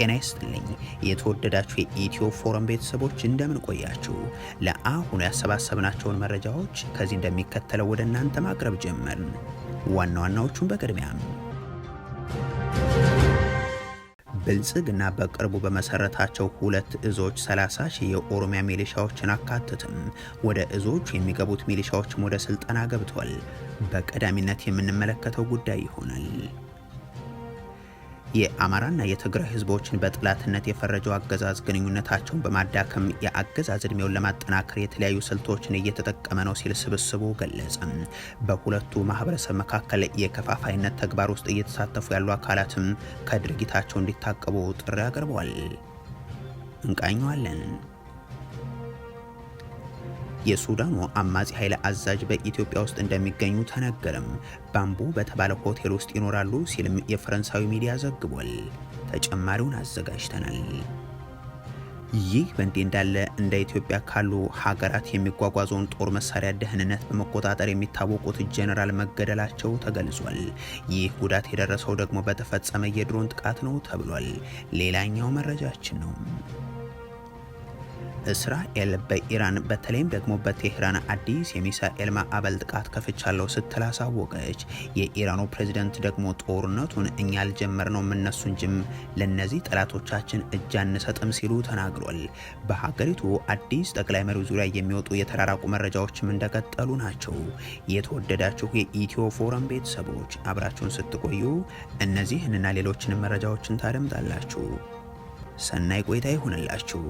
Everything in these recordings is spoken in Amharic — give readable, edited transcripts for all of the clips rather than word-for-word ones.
ጤና ይስጥልኝ የተወደዳችሁ የኢትዮ ፎረም ቤተሰቦች እንደምን ቆያችሁ? ለአሁኑ ያሰባሰብናቸውን መረጃዎች ከዚህ እንደሚከተለው ወደ እናንተ ማቅረብ ጀመርን። ዋና ዋናዎቹን በቅድሚያም ብልጽግና በቅርቡ በመሰረታቸው 2 እዞች 30 ሺህ የኦሮሚያ ሚሊሻዎችን አካተትም። ወደ እዞቹ የሚገቡት ሚሊሻዎችም ወደ ስልጠና ገብቷል። በቀዳሚነት የምንመለከተው ጉዳይ ይሆናል። የአማራና የትግራይ ህዝቦችን በጥላትነት የፈረጀው አገዛዝ ግንኙነታቸውን በማዳከም የአገዛዝ እድሜውን ለማጠናከር የተለያዩ ስልቶችን እየተጠቀመ ነው ሲል ስብስቡ ገለጸ። በሁለቱ ማህበረሰብ መካከል የከፋፋይነት ተግባር ውስጥ እየተሳተፉ ያሉ አካላትም ከድርጊታቸው እንዲታቀቡ ጥሪ አቅርበዋል። እንቃኘዋለን። የሱዳኑ አማጺ ኃይል አዛዥ በኢትዮጵያ ውስጥ እንደሚገኙ ተነገረም። ባምቡ በተባለ ሆቴል ውስጥ ይኖራሉ ሲልም የፈረንሳዊ ሚዲያ ዘግቧል። ተጨማሪውን አዘጋጅተናል። ይህ በእንዲህ እንዳለ እንደ ኢትዮጵያ ካሉ ሀገራት የሚጓጓዘውን ጦር መሳሪያ ደህንነት በመቆጣጠር የሚታወቁት ጄኔራል መገደላቸው ተገልጿል። ይህ ጉዳት የደረሰው ደግሞ በተፈጸመ የድሮን ጥቃት ነው ተብሏል። ሌላኛው መረጃችን ነው። እስራኤል በኢራን በተለይም ደግሞ በቴህራን አዲስ የሚሳኤል ማዕበል ጥቃት ከፍቻለሁ ስትል አሳወቀች። የኢራኑ ፕሬዝዳንት ደግሞ ጦርነቱን እኛ አልጀመርነው እነሱ እንጂም ለነዚህ ጠላቶቻችን እጅ አንሰጥም ሲሉ ተናግሯል። በሀገሪቱ አዲስ ጠቅላይ መሪው ዙሪያ የሚወጡ የተራራቁ መረጃዎችም እንደቀጠሉ ናቸው። የተወደዳችሁ የኢትዮ ፎረም ቤተሰቦች አብራችሁን ስትቆዩ እነዚህንና ሌሎችንም መረጃዎችን ታደምጣላችሁ። ሰናይ ቆይታ ይሁንላችሁ።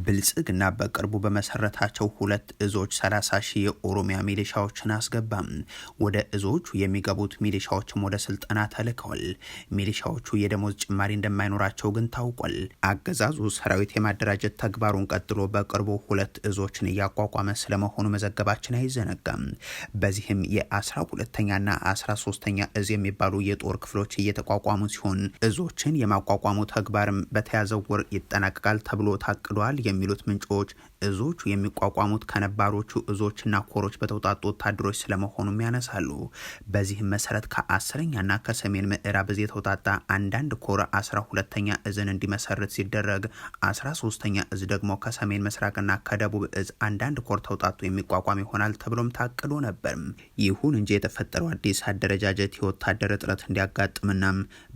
ብልጽግና በቅርቡ በመሰረታቸው 2 እዞች 30 ሺህ የኦሮሚያ ሚሊሻዎችን አስገባም። ወደ እዞቹ የሚገቡት ሚሊሻዎችም ወደ ስልጠና ተልከዋል። ሚሊሻዎቹ የደሞዝ ጭማሪ እንደማይኖራቸው ግን ታውቋል። አገዛዙ ሰራዊት የማደራጀት ተግባሩን ቀጥሎ በቅርቡ 2 እዞችን እያቋቋመ ስለመሆኑ መዘገባችን አይዘነጋም። በዚህም የ12ኛና 13ኛ እዝ የሚባሉ የጦር ክፍሎች እየተቋቋሙ ሲሆን እዞችን የማቋቋሙ ተግባርም በተያዘው ወር ይጠናቀቃል ተብሎ ታቅዷል የሚሉት ምንጮች እዞቹ የሚቋቋሙት ከነባሮቹ እዞችና ኮሮች በተውጣጡ ወታደሮች ስለመሆኑም ያነሳሉ። በዚህም መሰረት ከ10ኛና ከሰሜን ምዕራብ እዝ የተውጣጣ አንዳንድ ኮር 12ኛ እዝን እንዲመሰርት ሲደረግ 13ኛ እዝ ደግሞ ከሰሜን ምስራቅና ከደቡብ እዝ አንዳንድ ኮር ተውጣጡ የሚቋቋም ይሆናል ተብሎም ታቅዶ ነበር። ይሁን እንጂ የተፈጠረው አዲስ አደረጃጀት የወታደር እጥረት እንዲያጋጥምና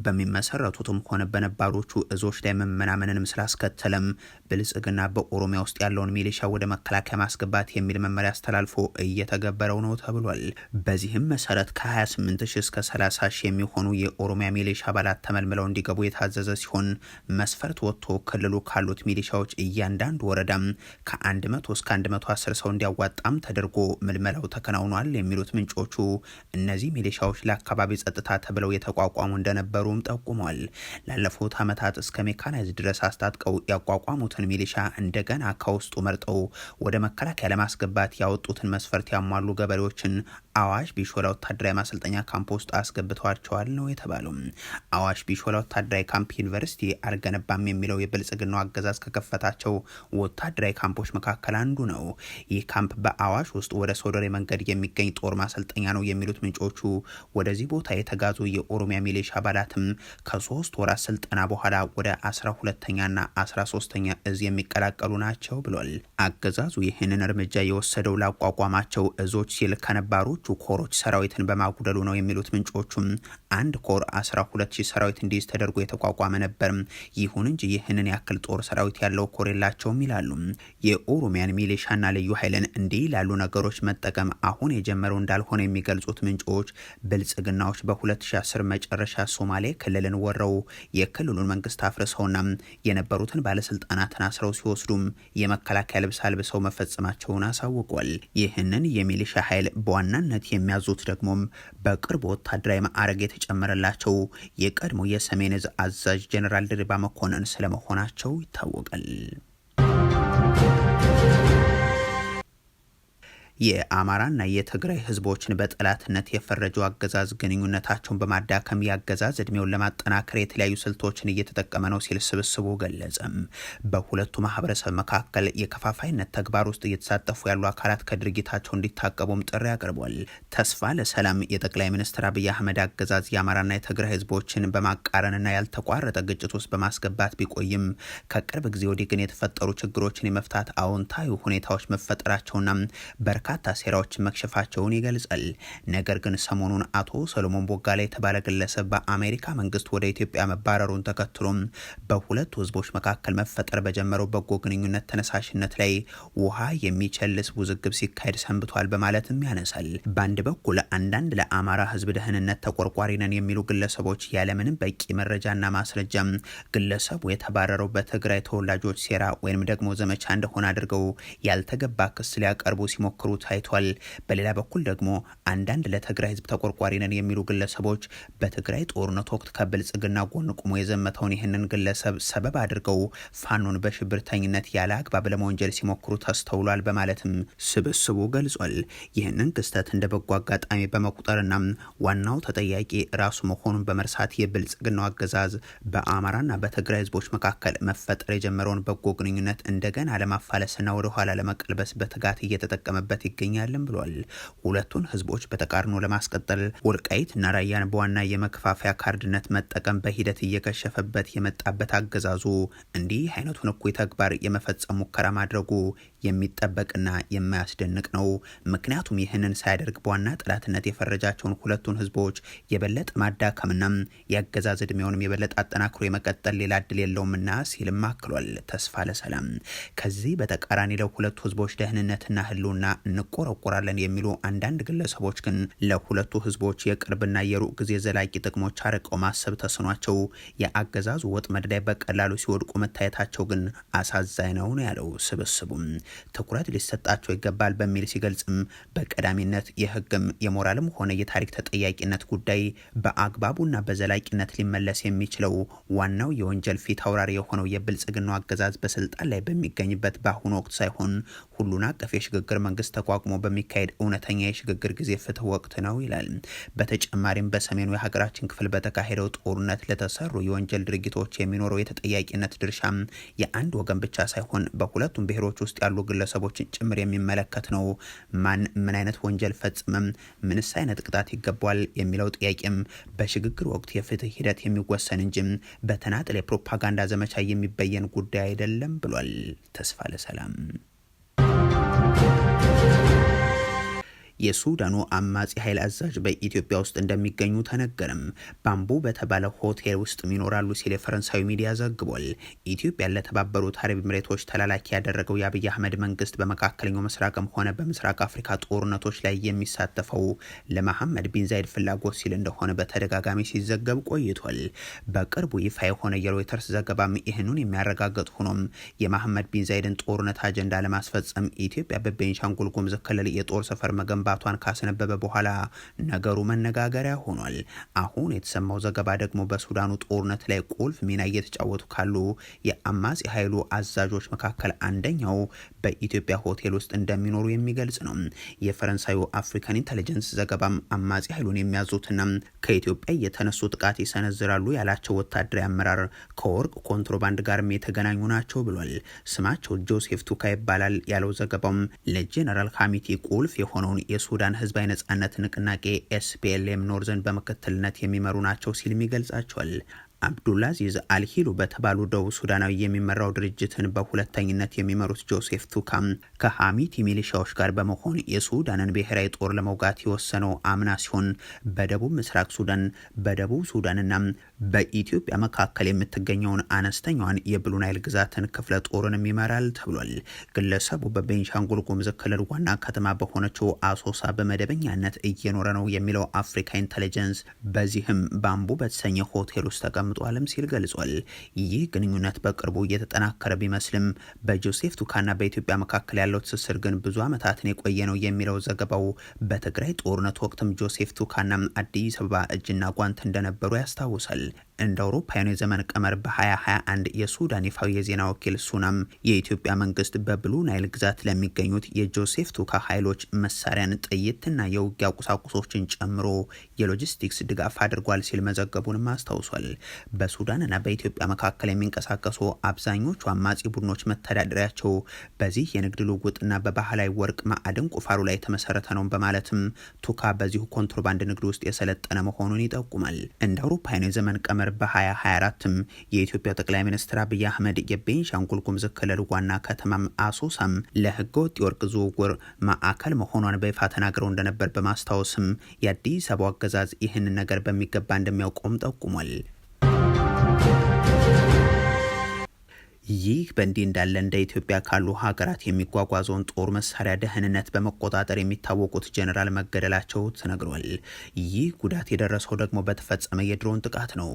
በሚመሰረቱትም ሆነ በነባሮቹ እዞች ላይ መመናመንንም ስላስከተለም ብልጽግና በኦሮሚያ ውስጥ ያለውን ሚሊሻ ወደ መከላከያ ማስገባት የሚል መመሪያ አስተላልፎ እየተገበረው ነው ተብሏል። በዚህም መሰረት ከ28 ሺህ እስከ 30 ሺህ የሚሆኑ የኦሮሚያ ሚሊሻ አባላት ተመልምለው እንዲገቡ የታዘዘ ሲሆን መስፈርት ወጥቶ ክልሉ ካሉት ሚሊሻዎች እያንዳንዱ ወረዳም ከ100 እስከ 110 ሰው እንዲያዋጣም ተደርጎ ምልመላው ተከናውኗል የሚሉት ምንጮቹ እነዚህ ሚሊሻዎች ለአካባቢ ጸጥታ ተብለው የተቋቋሙ እንደነበሩም ጠቁሟል። ላለፉት ዓመታት እስከ ሜካናይዝ ድረስ አስታጥቀው ያቋቋሙትን ሚሊሻ እንደገና ከውስጡ መርጠው ወደ መከላከያ ለማስገባት ያወጡትን መስፈርት ያሟሉ ገበሬዎችን አዋሽ ቢሾላ ወታደራዊ ማሰልጠኛ ካምፕ ውስጥ አስገብተዋቸዋል ነው የተባለው። አዋሽ ቢሾላ ወታደራዊ ካምፕ ዩኒቨርሲቲ አልገነባም የሚለው የብልጽግናው አገዛዝ ከከፈታቸው ወታደራዊ ካምፖች መካከል አንዱ ነው። ይህ ካምፕ በአዋሽ ውስጥ ወደ ሶደሬ መንገድ የሚገኝ ጦር ማሰልጠኛ ነው የሚሉት ምንጮቹ ወደዚህ ቦታ የተጋዙ የኦሮሚያ ሚሊሻ አባላትም ከ3 ወራት ስልጠና በኋላ ወደ 12ኛና 13ኛ እዝ የሚቀላቀሉ ናቸው ብሏል። አገዛዙ ይህንን እርምጃ የወሰደው ላቋቋማቸው እዞች ሲል ከነባሮቹ ኮሮች ሰራዊትን በማጉደሉ ነው የሚሉት ምንጮቹም አንድ ኮር 12000 ሰራዊት እንዲይዝ ተደርጎ የተቋቋመ ነበር። ይሁን እንጂ ይህንን ያክል ጦር ሰራዊት ያለው ኮር የላቸውም ይላሉ። የኦሮሚያን ሚሊሻና ልዩ ኃይልን እንዲህ ላሉ ነገሮች መጠቀም አሁን የጀመረው እንዳልሆነ የሚገልጹት ምንጮች ብልጽግናዎች በ2010 መጨረሻ ሶማሌ ክልልን ወረው የክልሉን መንግስት አፍርሰውና የነበሩትን ባለስልጣናትን አስረው ሲወስዱም የመከላከያ ልብስ አልብሰው መፈጸማቸውን አሳውቋል። ይህንን የሚሊሻ ኃይል በዋናነት የሚያዙት ደግሞም በቅርብ ወታደራዊ ማዕረግ የተጨመረላቸው የቀድሞ የሰሜን እዝ አዛዥ ጄኔራል ድሪባ መኮንን ስለመሆናቸው ይታወቃል። የአማራና የትግራይ ህዝቦችን በጠላትነት የፈረጀው አገዛዝ ግንኙነታቸውን በማዳከም የአገዛዝ እድሜውን ለማጠናከር የተለያዩ ስልቶችን እየተጠቀመ ነው ሲል ስብስቡ ገለጸም። በሁለቱ ማህበረሰብ መካከል የከፋፋይነት ተግባር ውስጥ እየተሳተፉ ያሉ አካላት ከድርጊታቸው እንዲታቀቡም ጥሪ አቅርቧል። ተስፋ ለሰላም የጠቅላይ ሚኒስትር አብይ አህመድ አገዛዝ የአማራና የትግራይ ህዝቦችን በማቃረንና ያልተቋረጠ ግጭት ውስጥ በማስገባት ቢቆይም ከቅርብ ጊዜ ወዲህ ግን የተፈጠሩ ችግሮችን የመፍታት አዎንታዊ ሁኔታዎች መፈጠራቸውና በርካታ ሴራዎችን መክሸፋቸውን ይገልጻል። ነገር ግን ሰሞኑን አቶ ሰሎሞን ቦጋለ የተባለ ግለሰብ በአሜሪካ መንግስት ወደ ኢትዮጵያ መባረሩን ተከትሎም በሁለቱ ህዝቦች መካከል መፈጠር በጀመረው በጎ ግንኙነት ተነሳሽነት ላይ ውሃ የሚቸልስ ውዝግብ ሲካሄድ ሰንብቷል በማለትም ያነሳል። በአንድ በኩል አንዳንድ ለአማራ ህዝብ ደህንነት ተቆርቋሪ ነን የሚሉ ግለሰቦች ያለምንም በቂ መረጃና ማስረጃም ግለሰቡ የተባረረው በትግራይ ተወላጆች ሴራ ወይም ደግሞ ዘመቻ እንደሆነ አድርገው ያልተገባ ክስ ሊያቀርቡ ሲሞክሩ ታይቷል። በሌላ በኩል ደግሞ አንዳንድ ለትግራይ ህዝብ ተቆርቋሪ ነን የሚሉ ግለሰቦች በትግራይ ጦርነት ወቅት ከብልጽግና ጎን ቆሞ የዘመተውን ይህንን ግለሰብ ሰበብ አድርገው ፋኖን በሽብርተኝነት ያለ አግባብ ለመወንጀል ሲሞክሩ ተስተውሏል በማለትም ስብስቡ ገልጿል። ይህንን ክስተት እንደ በጎ አጋጣሚ በመቁጠርና ዋናው ተጠያቂ ራሱ መሆኑን በመርሳት የብልጽግናው አገዛዝ በአማራና በትግራይ ህዝቦች መካከል መፈጠር የጀመረውን በጎ ግንኙነት እንደገና ለማፋለስና ወደ ኋላ ለመቀልበስ በትጋት እየተጠቀመበት ይገኛልም ብሏል። ሁለቱን ህዝቦች በተቃርኖ ለማስቀጠል ወልቃይትና ራያን በዋና የመከፋፈያ ካርድነት መጠቀም በሂደት እየከሸፈበት የመጣበት አገዛዙ እንዲህ አይነቱን እኩይ ተግባር የመፈጸም ሙከራ ማድረጉ የሚጠበቅና የማያስደንቅ ነው። ምክንያቱም ይህንን ሳያደርግ በዋና ጠላትነት የፈረጃቸውን ሁለቱን ህዝቦች የበለጠ ማዳከምና የአገዛዝ እድሜውንም የበለጠ አጠናክሮ የመቀጠል ሌላ እድል የለውምና ሲልም አክሏል። ተስፋ ለሰላም ከዚህ በተቃራኒ ለሁለቱ ህዝቦች ደህንነትና ህልውና እንቆረቆራለን የሚሉ አንዳንድ ግለሰቦች ግን ለሁለቱ ህዝቦች የቅርብና የሩቅ ጊዜ ዘላቂ ጥቅሞች አርቀው ማሰብ ተስኗቸው የአገዛዙ ወጥመድ ላይ በቀላሉ ሲወድቁ መታየታቸው ግን አሳዛኝ ነው ያለው ስብስቡም ትኩረት ሊሰጣቸው ይገባል በሚል ሲገልጽም በቀዳሚነት የህግም የሞራልም ሆነ የታሪክ ተጠያቂነት ጉዳይ በአግባቡና በዘላቂነት ሊመለስ የሚችለው ዋናው የወንጀል ፊት አውራሪ የሆነው የብልጽግናው አገዛዝ በስልጣን ላይ በሚገኝበት በአሁኑ ወቅት ሳይሆን ሁሉን አቀፍ የሽግግር መንግስት ተቋቁሞ በሚካሄድ እውነተኛ የሽግግር ጊዜ ፍትህ ወቅት ነው ይላል። በተጨማሪም በሰሜኑ የሀገራችን ክፍል በተካሄደው ጦርነት ለተሰሩ የወንጀል ድርጊቶች የሚኖረው የተጠያቂነት ድርሻ የአንድ ወገን ብቻ ሳይሆን በሁለቱም ብሔሮች ውስጥ ያሉ ግለሰቦችን ጭምር የሚመለከት ነው። ማን ምን አይነት ወንጀል ፈጽመም ምንስ አይነት ቅጣት ይገባዋል የሚለው ጥያቄም በሽግግር ወቅት የፍትህ ሂደት የሚወሰን እንጂ በተናጠል የፕሮፓጋንዳ ዘመቻ የሚበየን ጉዳይ አይደለም ብሏል። ተስፋ ለሰላም የሱዳኑ አማጺ ኃይል አዛዥ በኢትዮጵያ ውስጥ እንደሚገኙ ተነገረም። ባምቡ በተባለ ሆቴል ውስጥ ይኖራሉ ሲል የፈረንሳዊ ሚዲያ ዘግቧል። ኢትዮጵያ ለተባበሩት አረብ ኤሚሬቶች ተላላኪ ያደረገው የአብይ አህመድ መንግስት በመካከለኛው ምስራቅም ሆነ በምስራቅ አፍሪካ ጦርነቶች ላይ የሚሳተፈው ለመሐመድ ቢን ዛይድ ፍላጎት ሲል እንደሆነ በተደጋጋሚ ሲዘገብ ቆይቷል። በቅርቡ ይፋ የሆነ የሮይተርስ ዘገባም ይህንን የሚያረጋግጥ ሆኖም የመሐመድ ቢን ዛይድን ጦርነት አጀንዳ ለማስፈጸም ኢትዮጵያ በቤንሻንጉል ጉሙዝ ክልል የጦር ሰፈር መገንባቷን ካስነበበ በኋላ ነገሩ መነጋገሪያ ሆኗል። አሁን የተሰማው ዘገባ ደግሞ በሱዳኑ ጦርነት ላይ ቁልፍ ሚና እየተጫወቱ ካሉ የአማጺ ኃይሉ አዛዦች መካከል አንደኛው በኢትዮጵያ ሆቴል ውስጥ እንደሚኖሩ የሚገልጽ ነው። የፈረንሳዩ አፍሪካን ኢንተለጀንስ ዘገባም አማጺ ኃይሉን የሚያዙትና ከኢትዮጵያ የተነሱ ጥቃት ይሰነዝራሉ ያላቸው ወታደራዊ አመራር ከወርቅ ኮንትሮባንድ ጋርም የተገናኙ ናቸው ብሏል። ስማቸው ጆሴፍ ቱካ ይባላል ያለው ዘገባም ለጄኔራል ሐሚቲ ቁልፍ የሆነውን የሱዳን ህዝባዊ ነጻነት ንቅናቄ ኤስፒኤልኤም ኖርዘን በምክትልነት የሚመሩ ናቸው ሲልም ይገልጻቸዋል። አብዱላዚዝ አልሂሉ በተባሉ ደቡብ ሱዳናዊ የሚመራው ድርጅትን በሁለተኝነት የሚመሩት ጆሴፍ ቱካም ከሐሚቲ ሚሊሻዎች ጋር በመሆን የሱዳንን ብሔራዊ ጦር ለመውጋት የወሰነው አምና ሲሆን በደቡብ ምስራቅ ሱዳን፣ በደቡብ ሱዳንና በኢትዮጵያ መካከል የምትገኘውን አነስተኛዋን የብሉ ናይል ግዛትን ክፍለ ጦርንም ይመራል ተብሏል። ግለሰቡ በቤንሻንጉል ጉሙዝ ክልል ዋና ከተማ በሆነችው አሶሳ በመደበኛነት እየኖረ ነው የሚለው አፍሪካ ኢንተለጀንስ በዚህም ባምቡ በተሰኘ ሆቴል ውስጥ ተቀምጧልም ሲል ገልጿል። ይህ ግንኙነት በቅርቡ እየተጠናከረ ቢመስልም በጆሴፍ ቱካና በኢትዮጵያ መካከል ያለው ትስስር ግን ብዙ ዓመታትን የቆየ ነው የሚለው ዘገባው በትግራይ ጦርነት ወቅትም ጆሴፍ ቱካና አዲስ አበባ እጅና ጓንት እንደነበሩ ያስታውሳል። እንደ አውሮፓውያኑ የዘመን ቀመር በ2021 የሱዳን ይፋዊ የዜና ወኪል ሱናም የኢትዮጵያ መንግስት በብሉ ናይል ግዛት ለሚገኙት የጆሴፍ ቱካ ኃይሎች መሳሪያን፣ ጥይትና የውጊያ ቁሳቁሶችን ጨምሮ የሎጂስቲክስ ድጋፍ አድርጓል ሲል መዘገቡንም አስታውሷል። በሱዳንና በኢትዮጵያ መካከል የሚንቀሳቀሱ አብዛኞቹ አማጺ ቡድኖች መተዳደሪያቸው በዚህ የንግድ ልውውጥና በባህላዊ ወርቅ ማዕድን ቁፋሩ ላይ የተመሰረተ ነው በማለትም ቱካ በዚሁ ኮንትሮባንድ ንግድ ውስጥ የሰለጠነ መሆኑን ይጠቁማል። እንደ አውሮፓውያኑ የዘመን ቀመር በ2024ም የኢትዮጵያ ጠቅላይ ሚኒስትር አብይ አህመድ የቤንሻንጉል ጉሙዝ ክልል ዋና ከተማም አሶሳም ለህገወጥ የወርቅ ዝውውር ማዕከል መሆኗን በይፋ ተናግረው እንደነበር በማስታወስም የአዲስ አበባ አገዛዝ ይህንን ነገር በሚገባ እንደሚያውቀውም ጠቁሟል። ይህ በእንዲህ እንዳለ እንደ ኢትዮጵያ ካሉ ሀገራት የሚጓጓዘውን ጦር መሳሪያ ደህንነት በመቆጣጠር የሚታወቁት ጀኔራል መገደላቸው ተነግሯል። ይህ ጉዳት የደረሰው ደግሞ በተፈጸመ የድሮን ጥቃት ነው።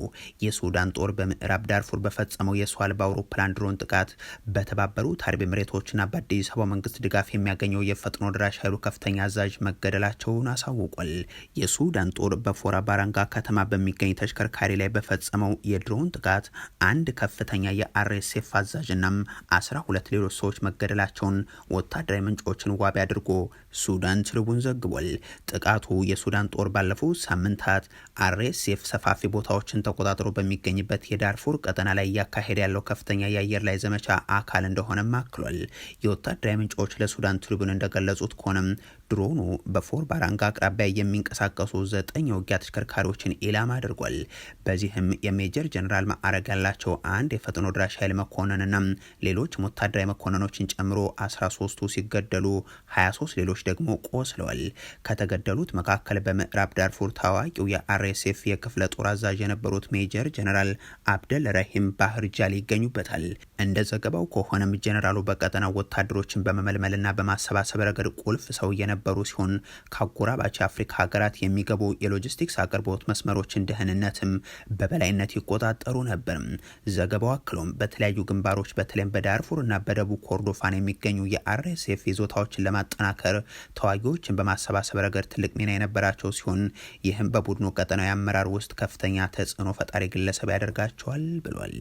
የሱዳን ጦር በምዕራብ ዳርፉር በፈጸመው የሰው አልባ አውሮፕላን ድሮን ጥቃት በተባበሩት አረብ ኤሚሬቶችና በአዲስ አበባ መንግስት ድጋፍ የሚያገኘው የፈጥኖ ድራሽ ኃይሉ ከፍተኛ አዛዥ መገደላቸውን አሳውቋል። የሱዳን ጦር በፎራ ባራንጋ ከተማ በሚገኝ ተሽከርካሪ ላይ በፈጸመው የድሮን ጥቃት አንድ ከፍተኛ የአርኤስኤፍ አዛዥናም 12 ሌሎች ሰዎች መገደላቸውን ወታደራዊ ምንጮችን ዋቢ አድርጎ ሱዳን ትሪቡን ዘግቧል። ጥቃቱ የሱዳን ጦር ባለፉት ሳምንታት አርኤስኤፍ ሰፋፊ ቦታዎችን ተቆጣጥሮ በሚገኝበት የዳርፉር ቀጠና ላይ እያካሄደ ያለው ከፍተኛ የአየር ላይ ዘመቻ አካል እንደሆነም አክሏል። የወታደራዊ ምንጮች ለሱዳን ትሪቡን እንደገለጹት ከሆነም ድሮኑ በፎር ባራንጋ አቅራቢያ የሚንቀሳቀሱ 9 የውጊያ ተሽከርካሪዎችን ኢላማ አድርጓል። በዚህም የሜጀር ጀነራል ማዕረግ ያላቸው አንድ የፈጥኖ ድራሽ ኃይል መኮንንና ሌሎች ወታደራዊ መኮንኖችን ጨምሮ 13ቱ ሲገደሉ 23 ሌሎች ደግሞ ቆስለዋል። ከተገደሉት መካከል በምዕራብ ዳርፉር ታዋቂው የአርኤስኤፍ የክፍለ ጦር አዛዥ የነበሩት ሜጀር ጀነራል አብደል ረሂም ባህር ጃል ይገኙበታል። እንደ ዘገባው ከሆነም ጀነራሉ በቀጠናው ወታደሮችን በመመልመልና በማሰባሰብ ረገድ ቁልፍ ሰው የነበሩ ሲሆን ከአጎራባች አፍሪካ ሀገራት የሚገቡ የሎጂስቲክስ አቅርቦት መስመሮችን ደህንነትም በበላይነት ይቆጣጠሩ ነበር። ዘገባው አክሎም በተለያዩ ግንባሮች በተለይም በዳርፉር እና በደቡብ ኮርዶፋን የሚገኙ የአርኤስኤፍ ይዞታዎችን ለማጠናከር ተዋጊዎችን በማሰባሰብ ረገድ ትልቅ ሚና የነበራቸው ሲሆን ይህም በቡድኑ ቀጠናዊ አመራር ውስጥ ከፍተኛ ተጽዕኖ ፈጣሪ ግለሰብ ያደርጋቸዋል ብሏል።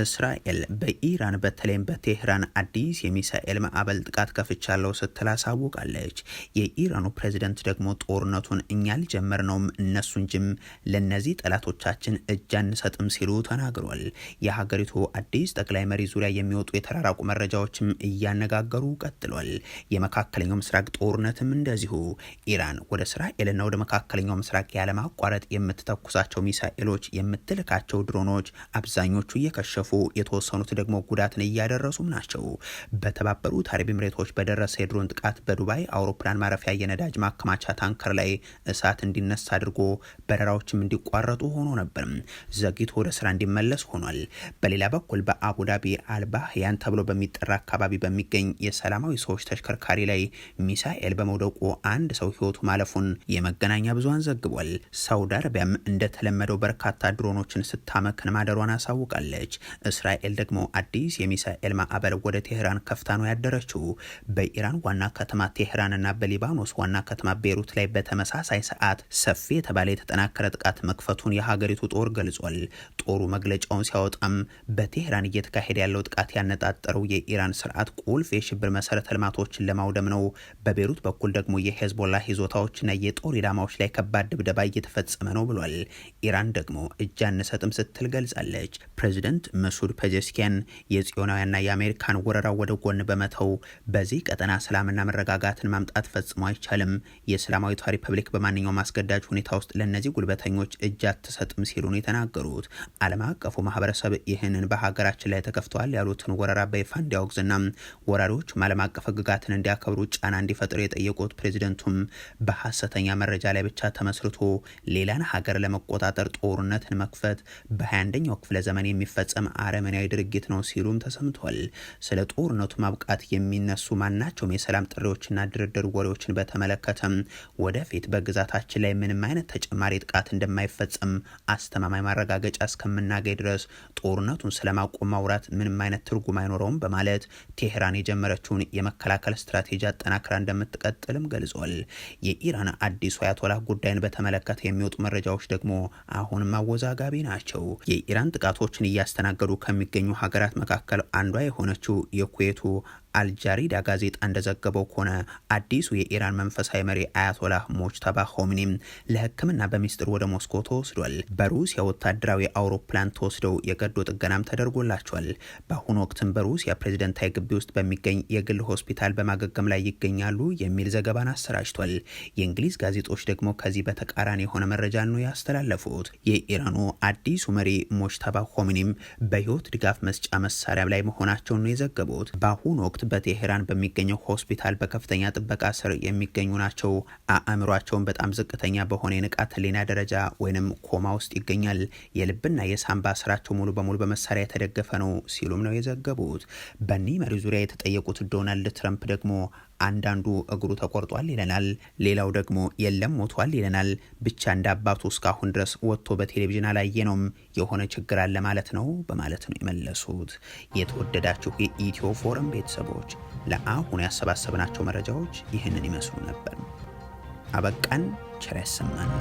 እስራኤል በኢራን በተለይም በቴህራን አዲስ የሚሳኤል ማዕበል ጥቃት ከፍቻለሁ ስትል አሳውቃለች። የኢራኑ ፕሬዝደንት ደግሞ ጦርነቱን እኛ አልጀመርነውም እነሱ እንጂም ለነዚህ ጠላቶቻችን እጅ አንሰጥም ሲሉ ተናግሯል። የሀገሪቱ አዲስ ጠቅላይ መሪ ዙሪያ የሚወጡ የተራራቁ መረጃዎችም እያነጋገሩ ቀጥሏል። የመካከለኛው ምስራቅ ጦርነትም እንደዚሁ ኢራን ወደ እስራኤልና ወደ መካከለኛው ምስራቅ ያለማቋረጥ የምትተኩሳቸው ሚሳኤሎች፣ የምትልካቸው ድሮኖች አብዛኞቹ እየከሸፉ የተወሰኑት ደግሞ ጉዳትን እያደረሱም ናቸው። በተባበሩት አረብ ኤሚሬቶች በደረሰ የድሮን ጥቃት በዱባይ አውሮፕላን ማረፊያ የነዳጅ ማከማቻ ታንከር ላይ እሳት እንዲነሳ አድርጎ በረራዎችም እንዲቋረጡ ሆኖ ነበር። ዘግይቶ ወደ ስራ እንዲመለስ ሆኗል። በሌላ በኩል በአቡዳቢ አልባህያን ተብሎ በሚጠራ አካባቢ በሚገኝ የሰላማዊ ሰዎች ተሽከርካሪ ላይ ሚሳኤል በመውደቁ አንድ ሰው ህይወቱ ማለፉን የመገናኛ ብዙሃን ዘግቧል። ሳውዲ አረቢያም እንደተለመደው በርካታ ድሮኖችን ስታመክን ማደሯን አሳውቃለች። እስራኤል ደግሞ አዲስ የሚሳኤል ማዕበል ወደ ቴህራን ከፍታ ነው ያደረችው። በኢራን ዋና ከተማ ቴህራንና በሊባኖስ ዋና ከተማ ቤሩት ላይ በተመሳሳይ ሰዓት ሰፊ የተባለ የተጠናከረ ጥቃት መክፈቱን የሀገሪቱ ጦር ገልጿል። ጦሩ መግለጫውን ሲያወጣም በቴህራን እየተካሄደ ያለው ጥቃት ያነጣጠረው የኢራን ስርዓት ቁልፍ የሽብር መሰረተ ልማቶችን ለማውደም ነው። በቤሩት በኩል ደግሞ የሄዝቦላህ ይዞታዎችና የጦር ኢላማዎች ላይ ከባድ ድብደባ እየተፈጸመ ነው ብሏል። ኢራን ደግሞ እጅ አንሰጥም ስትል ገልጻለች። ፕሬዚደንት መሱድ ፔዜሽኪያን የጽዮናውያንና የአሜሪካን ወረራ ወደ ጎን በመተው በዚህ ቀጠና ሰላምና መረጋጋትን ማምጣት ፈጽሞ አይቻልም፣ የእስላማዊቷ ሪፐብሊክ በማንኛውም አስገዳጅ ሁኔታ ውስጥ ለእነዚህ ጉልበተኞች እጅ አትሰጥም ሲሉ ነው የተናገሩት። ዓለም አቀፉ ማህበረሰብ ይህንን በሀገራችን ላይ ተከፍተዋል ያሉትን ወረራ በይፋ እንዲያወግዝና ወራሪዎቹም ዓለም አቀፍ ህግጋትን እንዲያከብሩ ጫና እንዲፈጥሩ የጠየቁት ፕሬዚደንቱም በሐሰተኛ መረጃ ላይ ብቻ ተመስርቶ ሌላን ሀገር ለመቆጣጠር ጦርነትን መክፈት በ21ኛው ክፍለ ዘመን የሚፈጸም አረመኔያዊ ድርጊት ነው ሲሉም ተሰምቷል። ስለ ጦርነቱ ማብቃት የሚነሱ ማናቸውም የሰላም ጥሪዎችና ድርድር ወሬዎችን በተመለከተም ወደፊት በግዛታችን ላይ ምንም አይነት ተጨማሪ ጥቃት እንደማይፈጸም አስተማማኝ ማረጋገጫ እስከምናገኝ ድረስ ጦርነቱን ስለማቆም ማውራት ምንም አይነት ትርጉም አይኖረውም በማለት ቴህራን የጀመረችውን የመከላከል ስትራቴጂ አጠናክራ እንደምትቀጥልም ገልጿል። የኢራን አዲሱ አያቶላህ ጉዳይን በተመለከተ የሚወጡ መረጃዎች ደግሞ አሁንም አወዛጋቢ ናቸው። የኢራን ጥቃቶችን እያስተናገዱ ከሚገኙ ሀገራት መካከል አንዷ የሆነችው የኩዌቱ አልጃሪዳ ጋዜጣ እንደዘገበው ከሆነ አዲሱ የኢራን መንፈሳዊ መሪ አያቶላህ ሞጅተባ ሆምኒም ለሕክምና በሚስጥር ወደ ሞስኮ ተወስዷል። በሩሲያ ወታደራዊ አውሮፕላን ተወስደው የቀዶ ጥገናም ተደርጎላቸዋል። በአሁኑ ወቅትም በሩሲያ ፕሬዝደንታዊ ግቢ ውስጥ በሚገኝ የግል ሆስፒታል በማገገም ላይ ይገኛሉ የሚል ዘገባን አሰራጭቷል። የእንግሊዝ ጋዜጦች ደግሞ ከዚህ በተቃራኒ የሆነ መረጃ ነው ያስተላለፉት። የኢራኑ አዲሱ መሪ ሞጅተባ ሆምኒም በህይወት ድጋፍ መስጫ መሳሪያ ላይ መሆናቸውን ነው የዘገቡት። በአሁኑ ወቅት በቴህራን በሚገኘው ሆስፒታል በከፍተኛ ጥበቃ ስር የሚገኙ ናቸው። አእምሯቸውን በጣም ዝቅተኛ በሆነ የንቃተ ህሊና ደረጃ ወይንም ኮማ ውስጥ ይገኛል። የልብና የሳምባ ስራቸው ሙሉ በሙሉ በመሳሪያ የተደገፈ ነው ሲሉም ነው የዘገቡት። በኒህ መሪ ዙሪያ የተጠየቁት ዶናልድ ትራምፕ ደግሞ አንዳንዱ እግሩ ተቆርጧል ይለናል፣ ሌላው ደግሞ የለም ሞቷል ይለናል። ብቻ እንደ አባቱ እስካሁን ድረስ ወጥቶ በቴሌቪዥን አላየነውም፣ የሆነ ችግር አለ ማለት ነው በማለት ነው የመለሱት። የተወደዳችሁ የኢትዮ ፎረም ቤተሰቦች ለአሁን ያሰባሰብናቸው መረጃዎች ይህንን ይመስሉ ነበር። አበቃን። ቸር ያሰማን።